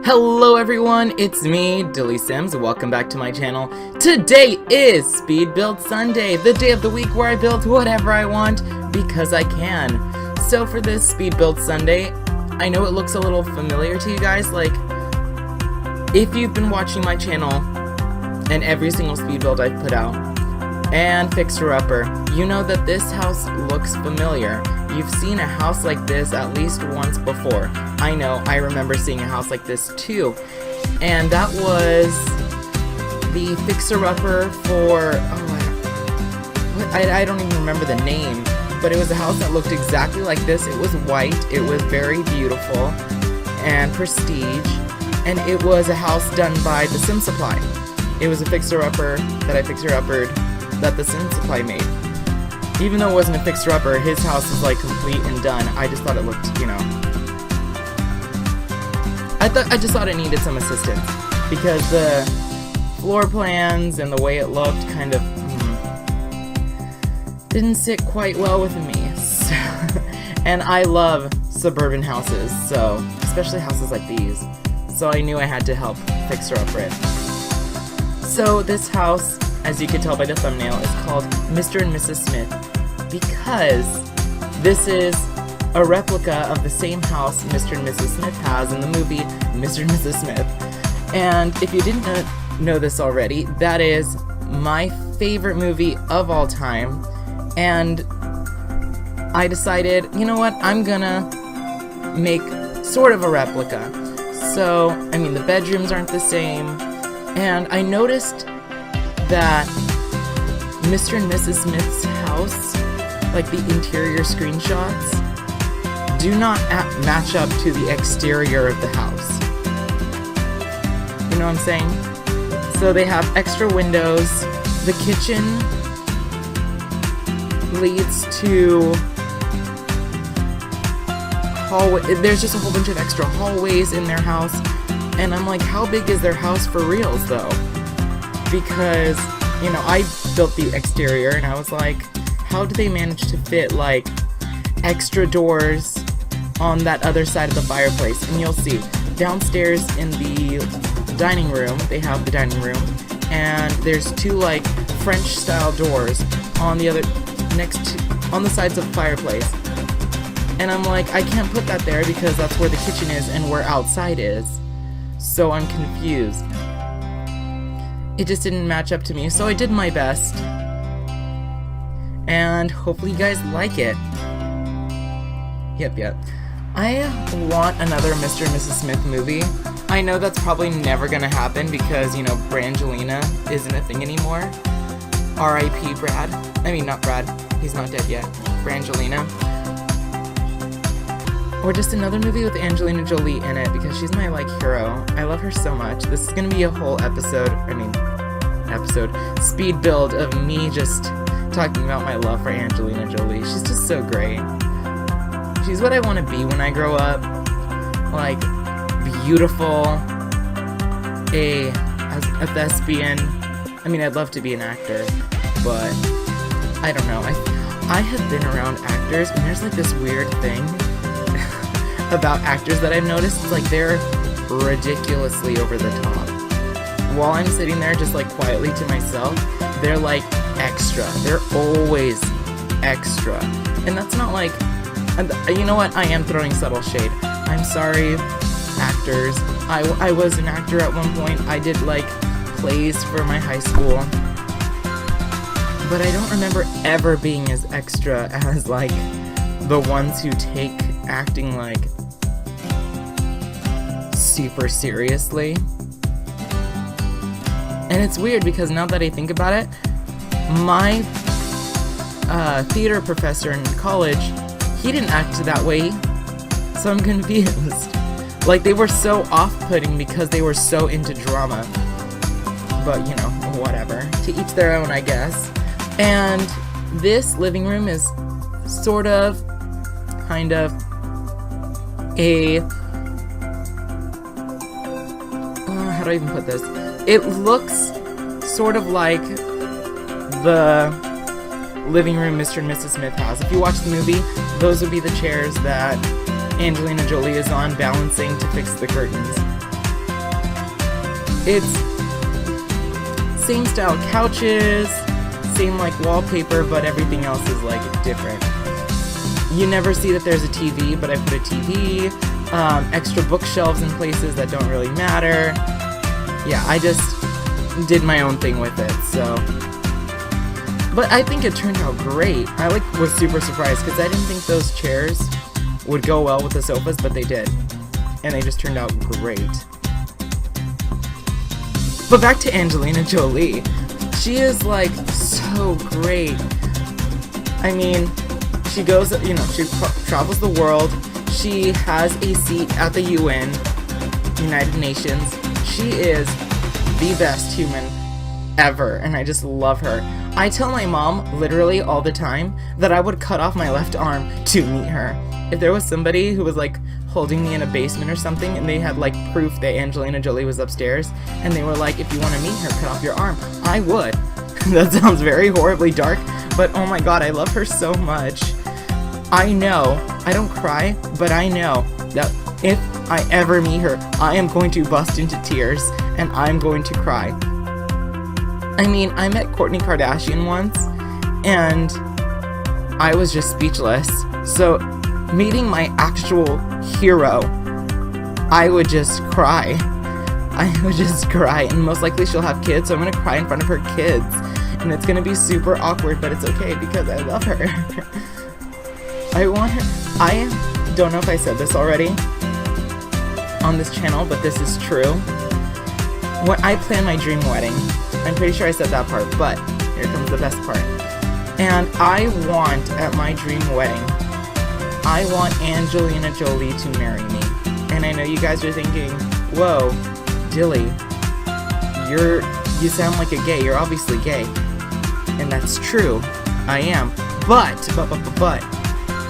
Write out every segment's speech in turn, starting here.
Hello everyone, it's me, DillysSims. Welcome back to my channel. Today is Speed Build Sunday, the day of the week where I build whatever I want because I can. So for this Speed Build Sunday, I know it looks a little familiar to you guys, like if you've been watching my channel and every single speed build I've put out and Fixer Upper, you know that this house looks familiar. You've seen a house like this at least once before. I know, I remember seeing a house like this too. And that was the fixer-upper for, I don't even remember the name, but it was a house that looked exactly like this. It was white, it was very beautiful and prestige, and it was a house done by the Sim Supply. It was a fixer-upper that I fixer-uppered that the Sim Supply made. Even though it wasn't a fixer-upper, his house was like complete and done. I just thought it looked, you know, I just thought it needed some assistance because the floor plans and the way it looked kind of didn't sit quite well with me. So, and I love suburban houses, so especially houses like these. So I knew I had to help fixer-upper it. So this house, as you can tell by the thumbnail, is called Mr. and Mrs. Smith because this is a replica of the same house Mr. and Mrs. Smith has in the movie Mr. and Mrs. Smith. And if you didn't know this already, that is my favorite movie of all time. And I decided, you know what, I'm gonna make sort of a replica. So, I mean, the bedrooms aren't the same. And I noticed that Mr. and Mrs. Smith's house, like the interior screenshots, do not match up to the exterior of the house. You know what I'm saying? So they have extra windows. The kitchen leads to hallway. There's just a whole bunch of extra hallways in their house. And I'm like, how big is their house for reals though? Because, you know, I built the exterior and I was like, how do they manage to fit like extra doors on that other side of the fireplace? And you'll see, downstairs in the dining room, they have the dining room, and there's two like French style doors on the other, on the sides of the fireplace. And I'm like, I can't put that there because that's where the kitchen is and where outside is. So I'm confused. It just didn't match up to me, so I did my best. And hopefully you guys like it. Yep. I want another Mr. and Mrs. Smith movie. I know that's probably never gonna happen because, you know, Brangelina isn't a thing anymore. R.I.P. Brad. I mean, not Brad. He's not dead yet. Brangelina. Or just another movie with Angelina Jolie in it because she's my, like, hero. I love her so much. This is gonna be a whole speed build of me just talking about my love for Angelina Jolie. She's just so great. She's what I want to be when I grow up. Like, beautiful, a thespian. I mean, I'd love to be an actor, but I don't know. I have been around actors, and there's like this weird thing about actors that I've noticed. It's like they're ridiculously over the top. While I'm sitting there just like quietly to myself, they're like extra. They're always extra. And that's not like, you know what, I am throwing subtle shade. I'm sorry, actors. I was an actor at one point. I did like plays for my high school. But I don't remember ever being as extra as like the ones who take acting like super seriously. And it's weird because now that I think about it, my theater professor in college, he didn't act that way, so I'm confused. Like, they were so off-putting because they were so into drama. But, you know, whatever. To each their own, I guess. And this living room is sort of, kind of, how do I even put this? It looks sort of like the living room Mr. and Mrs. Smith has. If you watch the movie, those would be the chairs that Angelina Jolie is on balancing to fix the curtains. It's same style couches, same like wallpaper, but everything else is like different. You never see that there's a TV, but I put a TV, extra bookshelves in places that don't really matter. Yeah, I just did my own thing with it, so. But I think it turned out great. I was super surprised because I didn't think those chairs would go well with the sofas, but they did. And they just turned out great. But back to Angelina Jolie. She is like so great. I mean, she goes, she travels the world. She has a seat at the UN, United Nations. She is the best human ever, and I just love her. I tell my mom literally all the time that I would cut off my left arm to meet her. If there was somebody who was like holding me in a basement or something and they had like proof that Angelina Jolie was upstairs and they were like, if you want to meet her, cut off your arm, I would. That sounds very horribly dark, but oh my god, I love her so much. I know, I don't cry, but I know that if I ever meet her, I am going to bust into tears and I'm going to cry. I mean, I met Kourtney Kardashian once and I was just speechless. So meeting my actual hero, I would just cry. I would just cry, and most likely she'll have kids, so I'm gonna cry in front of her kids. And it's gonna be super awkward, but it's okay because I love her. I want her. I don't know if I said this already on this channel, but this is true. When I plan my dream wedding, I'm pretty sure I said that part, but here comes the best part. And I want, at my dream wedding, I want Angelina Jolie to marry me. And I know you guys are thinking, whoa, Dilly, you sound like a gay, you're obviously gay. And that's true, I am. But,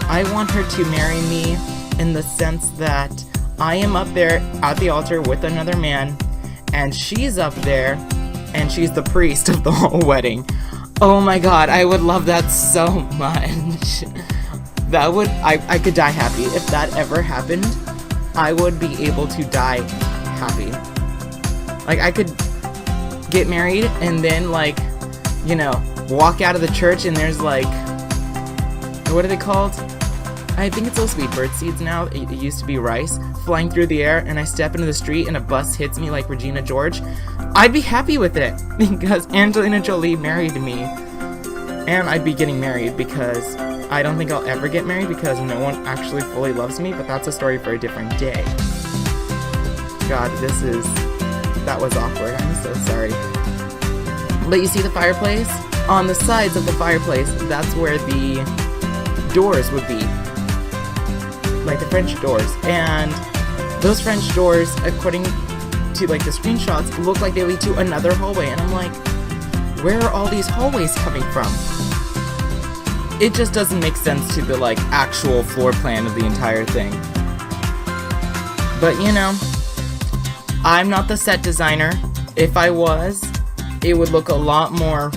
I want her to marry me in the sense that I am up there at the altar with another man, and she's up there, and she's the priest of the whole wedding. Oh my god, I would love that so much. That would, I could die happy. If that ever happened, I would be able to die happy. Like, I could get married and then, like, walk out of the church and there's, like, what are they called? I think it's supposed to be bird seeds now. It used to be rice flying through the air, and I step into the street and a bus hits me like Regina George. I'd be happy with it because Angelina Jolie married me. And I'd be getting married because I don't think I'll ever get married because no one actually fully loves me, but that's a story for a different day. God, that was awkward. I'm so sorry. But you see the fireplace? On the sides of the fireplace, that's where the doors would be. Like the French doors. And those French doors, according to like the screenshots, look like they lead to another hallway. And I'm like, where are all these hallways coming from? It just doesn't make sense to the like actual floor plan of the entire thing. But I'm not the set designer. If I was, it would look a lot more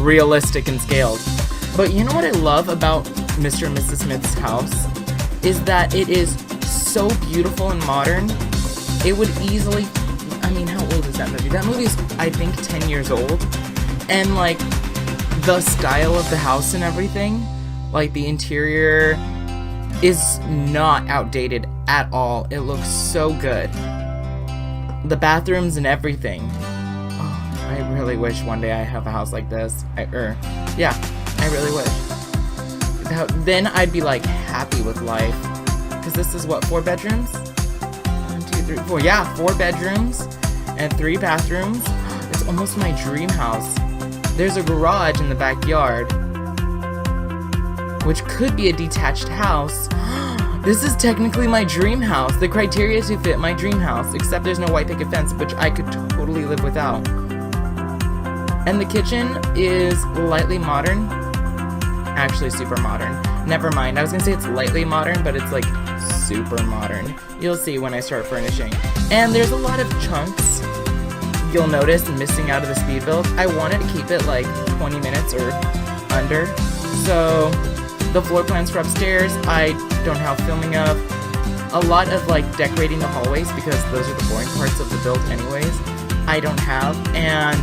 realistic and scaled. But you know what I love about Mr. and Mrs. Smith's house? Is that it is so beautiful and modern. It would easily, I mean, how old is that movie? That movie is, I think, 10 years old. And like, the style of the house and everything, like the interior, is not outdated at all. It looks so good. The bathrooms and everything. Oh, I really wish one day I have a house like this. I really wish. Then I'd be like happy with life. Because this is what, 4 bedrooms? 1, 2, 3, 4. Yeah, 4 bedrooms and 3 bathrooms. It's almost my dream house. There's a garage in the backyard, which could be a detached house. This is technically my dream house. The criteria to fit my dream house, except there's no white picket fence, which I could totally live without. And the kitchen is lightly modern. Actually, super modern. Never mind. I was gonna say it's lightly modern, but it's like super modern. You'll see when I start furnishing. And there's a lot of chunks you'll notice missing out of the speed build. I wanted to keep it like 20 minutes or under. So the floor plans for upstairs, I don't have filming of. A lot of like decorating the hallways because those are the boring parts of the build anyways. I don't have, and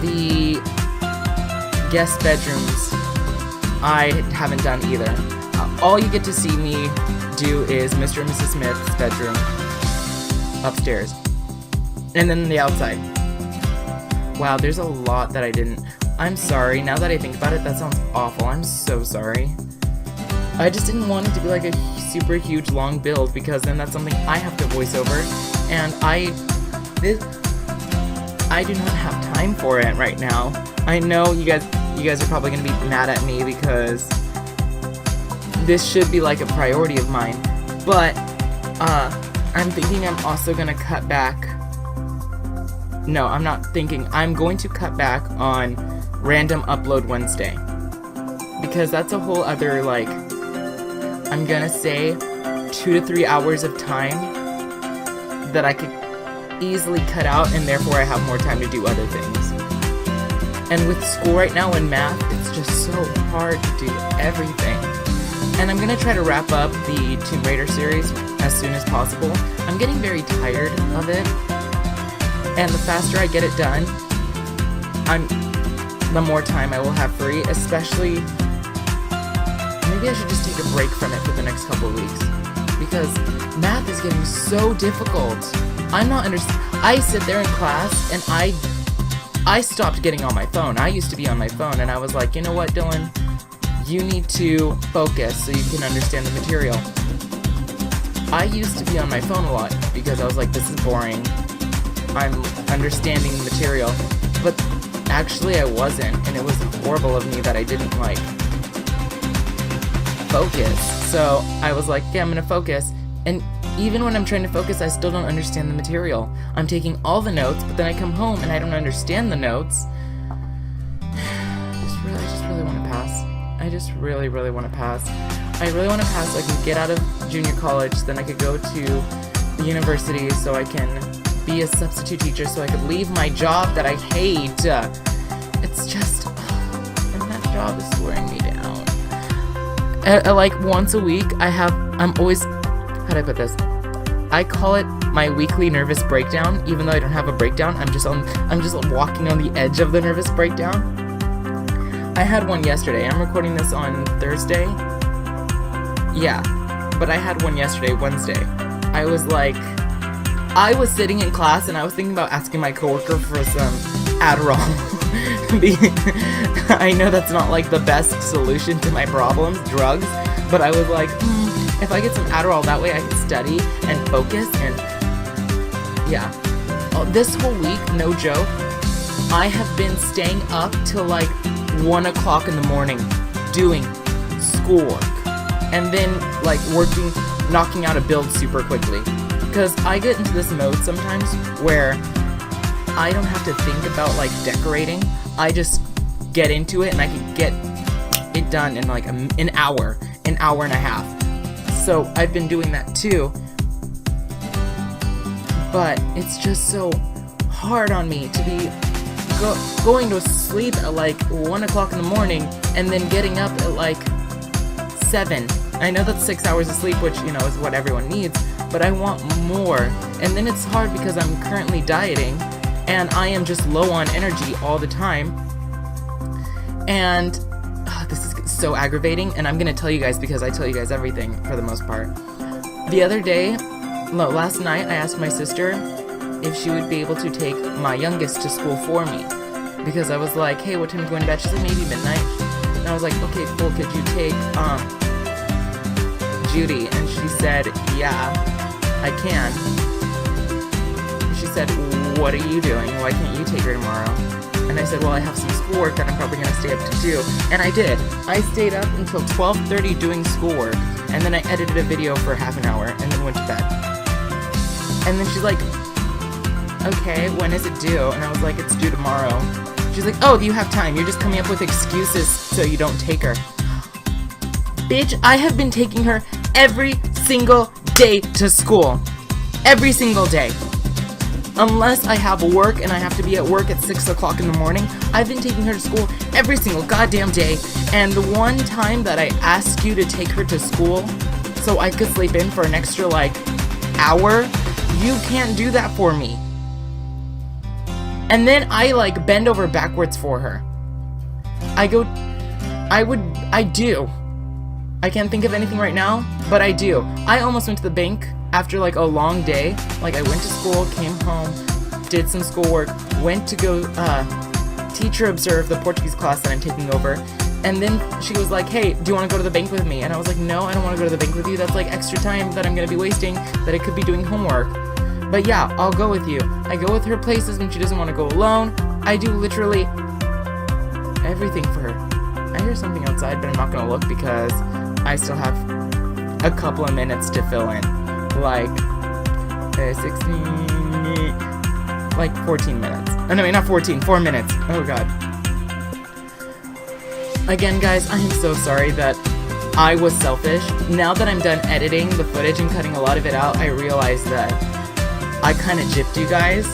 the guest bedrooms I haven't done either. All you get to see me do is Mr. and Mrs. Smith's bedroom upstairs, and then the outside. Wow, there's a lot that I didn't. I'm sorry. Now that I think about it, that sounds awful. I'm so sorry. I just didn't want it to be like a super huge long build, because then that's something I have to voice over, and I do not have time for it right now. I know you guys are probably gonna be mad at me because this should be like a priority of mine, but I'm thinking I'm also gonna cut back. No, I'm not thinking. I'm going to cut back on Random Upload Wednesday, because that's a whole other, like, I'm gonna say 2 to 3 hours of time that I could easily cut out, and therefore I have more time to do other things. And with school right now in math, it's just so hard to do everything. And I'm gonna try to wrap up the Tomb Raider series as soon as possible. I'm getting very tired of it, and the faster I get it done, the more time I will have free, especially. Maybe I should just take a break from it for the next couple of weeks, because math is getting so difficult. I'm not I sit there in class and I stopped getting on my phone. I used to be on my phone, and I was like, you know what, Dylan? You need to focus so you can understand the material. I used to be on my phone a lot because I was like, this is boring. I'm understanding the material. But actually I wasn't, and it was horrible of me that I didn't, like, focus. So I was like, yeah, I'm gonna focus. And even when I'm trying to focus, I still don't understand the material. I'm taking all the notes, but then I come home and I don't understand the notes. I just really want to pass. I just really want to pass. I really want to pass so I can get out of junior college, then I could go to the university so I can be a substitute teacher, so I could leave my job that I hate. It's just, and that job is wearing me down. Like once a week, I'm always, how do I put this? I call it my weekly nervous breakdown, even though I don't have a breakdown. I'm just walking on the edge of the nervous breakdown. I had one yesterday. I'm recording this on Thursday. Yeah, but I had one yesterday, Wednesday. I was sitting in class and I was thinking about asking my coworker for some Adderall. I know that's not like the best solution to my problems, drugs, but I was like, if I get some Adderall, that way I can study and focus. And yeah, this whole week, no joke, I have been staying up till like 1 o'clock in the morning doing schoolwork, and then like knocking out a build super quickly, because I get into this mode sometimes where I don't have to think about like decorating. I just get into it and I can get it done in like an hour and a half. So I've been doing that too, but it's just so hard on me to be going to sleep at like 1 o'clock in the morning and then getting up at like 7. I know that's 6 hours of sleep, which, you know, is what everyone needs, but I want more. And then it's hard because I'm currently dieting and I am just low on energy all the time. And this is so aggravating, and I'm gonna tell you guys because I tell you guys everything for the most part. The other day, last night, I asked my sister if she would be able to take my youngest to school for me, because I was like, hey, what time are you going to bed? She's like, maybe midnight. And I was like, okay, cool, could you take Judy? And she said, yeah, I can. She said, what are you doing? Why can't you take her tomorrow? And I said, well, I have some schoolwork that I'm probably going to stay up to do. And I did. I stayed up until 12:30 doing schoolwork, and then I edited a video for half an hour, and then went to bed. And then she's like, okay, when is it due? And I was like, it's due tomorrow. She's like, oh, you have time. You're just coming up with excuses so you don't take her. Bitch, I have been taking her every single day to school. Every single day. Unless I have work and I have to be at work at 6 o'clock in the morning, I've been taking her to school every single goddamn day. And the one time that I asked you to take her to school so I could sleep in for an extra, like, hour, you can't do that for me. And then I like bend over backwards for her. I do. I can't think of anything right now, but I do. I almost went to the bank after like a long day. Like I went to school, came home, did some schoolwork, went to go teacher observe the Portuguese class that I'm taking over. And then she was like, hey, do you want to go to the bank with me? And I was like, no, I don't want to go to the bank with you. That's like extra time that I'm going to be wasting that I could be doing homework. But yeah, I'll go with you. I go with her places when she doesn't want to go alone. I do literally everything for her. I hear something outside, but I'm not going to look because I still have a couple of minutes to fill in. Like 14 minutes. Oh, no, not 14, 4 minutes. Oh god. Again, guys, I am so sorry that I was selfish. Now that I'm done editing the footage and cutting a lot of it out, I realize that I kind of gypped you guys.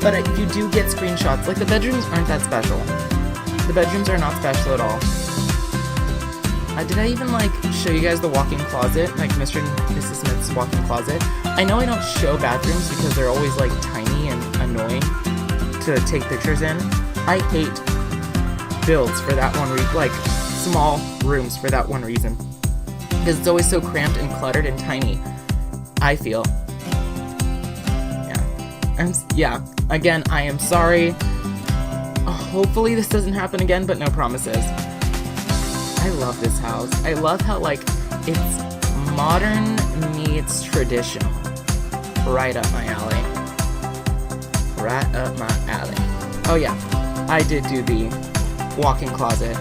But you do get screenshots. Like, the bedrooms aren't that special. The bedrooms are not special at all. Did I even, like, show you guys the walk-in closet? Like, Mr. and Mrs. Smith's walk-in closet? I know I don't show bathrooms because they're always, like, tiny and annoying to take pictures in. I hate builds for that one reason, like small rooms for that one reason, because it's always so cramped and cluttered and tiny, I feel. Yeah, again, I am sorry. Hopefully this doesn't happen again, but no promises. I love this house. I love how, like, it's modern meets traditional. Right up my alley. Right up my alley. Oh yeah, I did do the walk-in closet.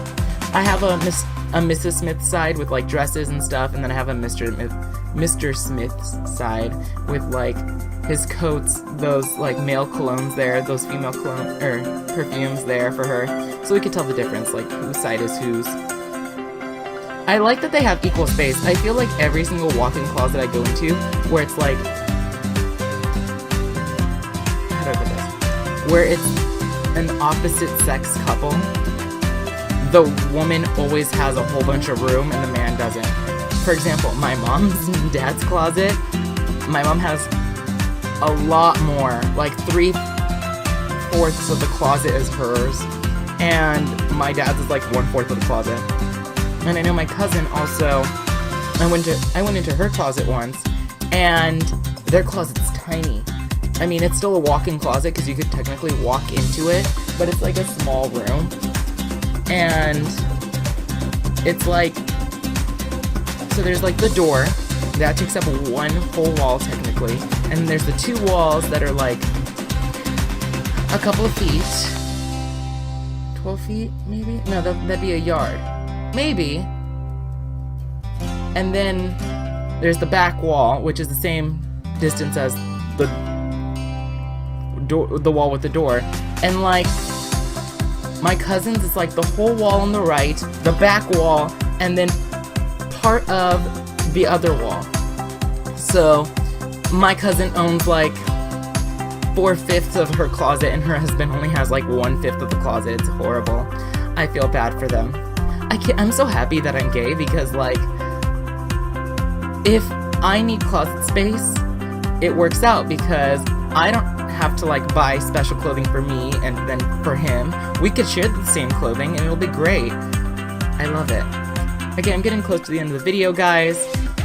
I have a Mrs. Smith side with like dresses and stuff, and then I have a Mr. Smith's side with like his coats, those like male colognes there, those female perfumes there for her, so we could tell the difference, like whose side is whose. I like that they have equal space. I feel like every single walk-in closet I go into, where it's like, how do I put this? Where it's an opposite sex couple, the woman always has a whole bunch of room and the man doesn't. For example, my mom's and dad's closet, my mom has a lot more, like 3/4 of the closet is hers, and my dad's is like 1/4 of the closet. And I know my cousin also, I went into her closet once, and their closet's tiny. I mean, it's still a walk-in closet because you could technically walk into it, but it's like a small room. And it's like, so there's like the door that takes up one whole wall technically, and there's the 2 walls that are like a couple of feet, 12 feet maybe? No, that'd be a yard, maybe. And then there's the back wall, which is the same distance as the wall with the door, and like my cousin's is like the whole wall on the right, the back wall, and then part of the other wall. So my cousin owns like 4/5 of her closet, and her husband only has like 1/5 of the closet. It's horrible. I feel bad for them. I'm so happy that I'm gay, because like, if I need closet space, it works out because I don't have to like buy special clothing for me and then for him. We could share the same clothing and it'll be great. I love it. Okay, I'm getting close to the end of the video, guys.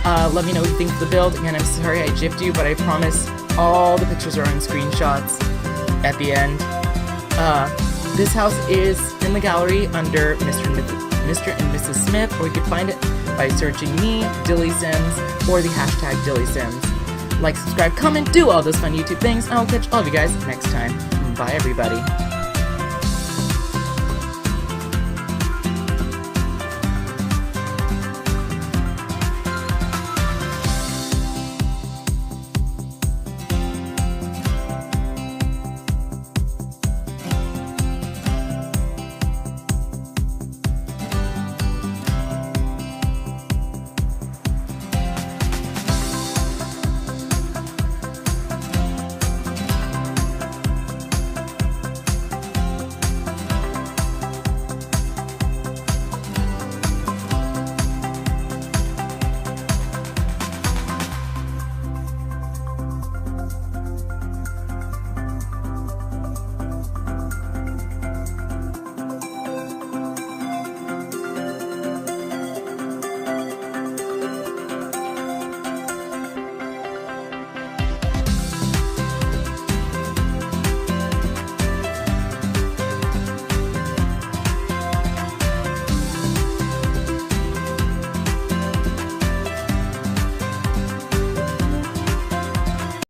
Let me know what you think of the build. Again, I'm sorry I gypped you, but I promise all the pictures are on screenshots at the end. This house is in the gallery under Mr. and Mrs. Smith, or you can find it by searching me, DillysSims, or the hashtag DillysSims. Like, subscribe, comment, do all those fun YouTube things, and I'll catch all of you guys next time. Bye, everybody.